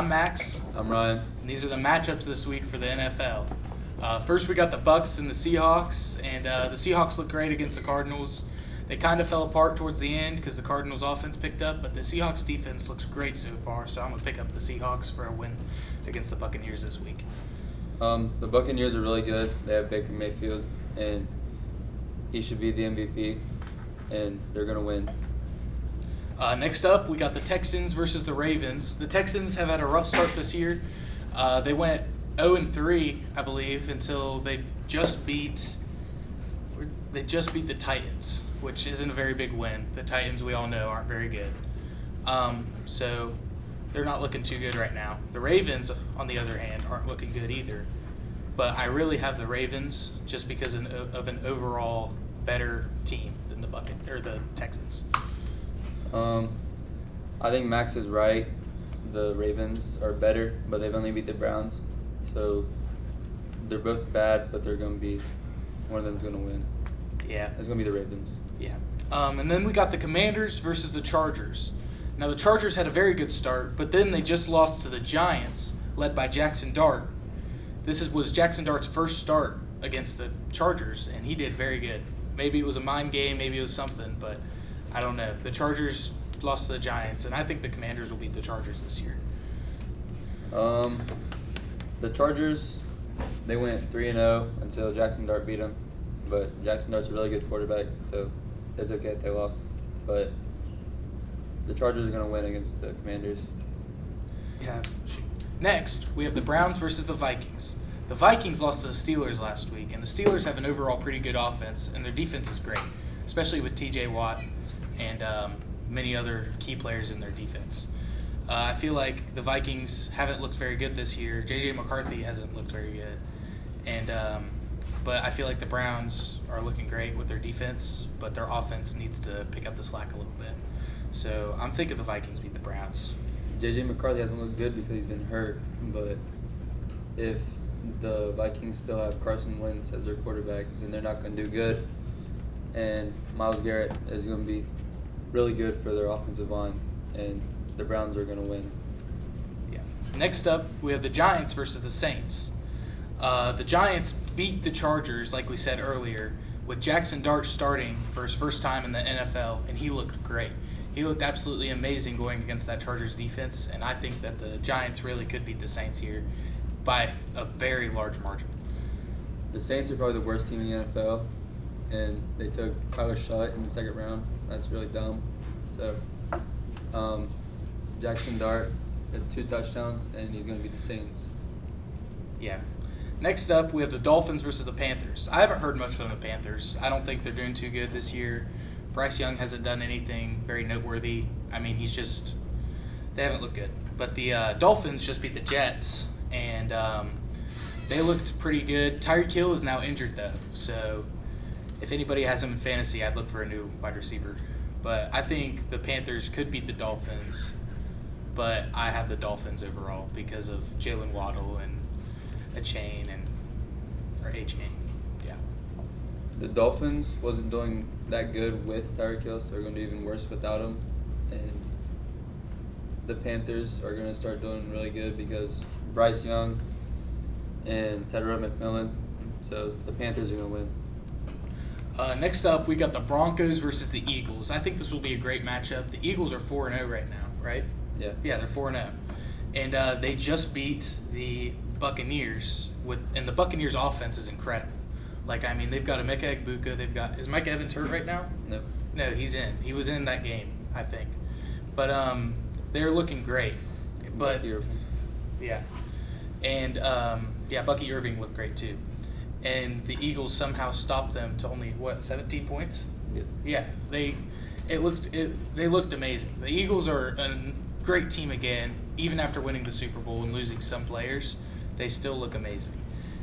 I'm Max, I'm Ryan. and these are the matchups this week for the NFL. First, we got the Bucks and the Seahawks, and the Seahawks look great against the Cardinals. They kind of fell apart towards the end because the Cardinals' offense picked up, but the Seahawks' defense looks great so far, so I'm going to pick up the Seahawks for a win against the Buccaneers this week. The Buccaneers are really good. They have Baker Mayfield, and he should be the MVP, and they're going to win. Next up, we got the Texans versus the Ravens. The Texans have had a rough start this year. They went 0-3, I believe, until they just beat the Titans, which isn't a very big win. The Titans, we all know, aren't very good. So they're not looking too good right now. The Ravens, on the other hand, aren't looking good either. But I really have the Ravens just because of an overall better team than the Texans. I think Max is right. The Ravens are better, but they've only beat the Browns. So they're both bad, but one of them's going to win. Yeah. It's going to be the Ravens. Yeah. And then we got the Commanders versus the Chargers. Now, the Chargers had a very good start, but then they just lost to the Giants, led by Jackson Dart. Was Jackson Dart's first start against the Chargers, and he did very good. Maybe it was a mind game, maybe it was something, but I don't know. The Chargers lost to the Giants, and I think the Commanders will beat the Chargers this year. The Chargers, they went 3-0 until Jackson Dart beat them. But Jackson Dart's a really good quarterback, so it's okay if they lost. But the Chargers are going to win against the Commanders. Yeah. Next, we have the Browns versus the Vikings. The Vikings lost to the Steelers last week, and the Steelers have an overall pretty good offense, and their defense is great, especially with T.J. Watt and many other key players in their defense. I feel like the Vikings haven't looked very good this year. J.J. McCarthy hasn't looked very good, but I feel like the Browns are looking great with their defense, but their offense needs to pick up the slack a little bit. So I'm thinking the Vikings beat the Browns. J.J. McCarthy hasn't looked good because he's been hurt, but if the Vikings still have Carson Wentz as their quarterback, then they're not going to do good. And Myles Garrett is going to be really good for their offensive line, and the Browns are going to win. Yeah. Next up, we have the Giants versus the Saints. The Giants beat the Chargers, like we said earlier, with Jackson Dart starting for his first time in the NFL, and he looked great. He looked absolutely amazing going against that Chargers defense, and I think that the Giants really could beat the Saints here by a very large margin. The Saints are probably the worst team in the NFL, and they took Tyler Shutt in the second round. That's really dumb. So, Jackson Dart had 2 touchdowns, and he's going to beat the Saints. Yeah. Next up, we have the Dolphins versus the Panthers. I haven't heard much from the Panthers. I don't think they're doing too good this year. Bryce Young hasn't done anything very noteworthy. I mean, they haven't looked good. But the Dolphins just beat the Jets, and they looked pretty good. Tyreek Hill is now injured, though. So if anybody has him in fantasy, I'd look for a new wide receiver. But I think the Panthers could beat the Dolphins, but I have the Dolphins overall because of Jalen Waddle and A-Chain. Yeah. The Dolphins wasn't doing that good with Tyreek Hill, so they're going to do even worse without him. And the Panthers are going to start doing really good because Bryce Young and Tedros McMillan. So the Panthers are going to win. Next up, we got the Broncos versus the Eagles. I think this will be a great matchup. The Eagles are 4-0 right now, right? Yeah. Yeah, they're 4-0. And they just beat the Buccaneers, and the Buccaneers' offense is incredible. They've got Emeka Egbuka. Is Mike Evans hurt right now? Nope. No, he's in. He was in that game, I think. But they're looking great. But Bucky Irving. Yeah. And Bucky Irving looked great too. And the Eagles somehow stopped them to only 17 points? Yeah. Yeah. They looked amazing. The Eagles are a great team again, even after winning the Super Bowl and losing some players. They still look amazing.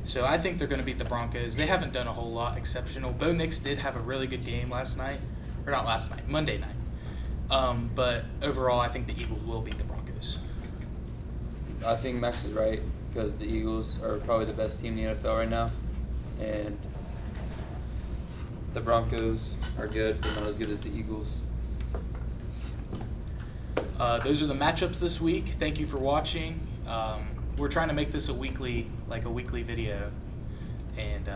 So I think they're going to beat the Broncos. They haven't done a whole lot exceptional. Bo Nix did have a really good game Monday night. But overall, I think the Eagles will beat the Broncos. I think Max is right because the Eagles are probably the best team in the NFL right now. And the Broncos are good, but not as good as the Eagles. Those are the matchups this week. Thank you for watching, We're trying to make this a weekly video, and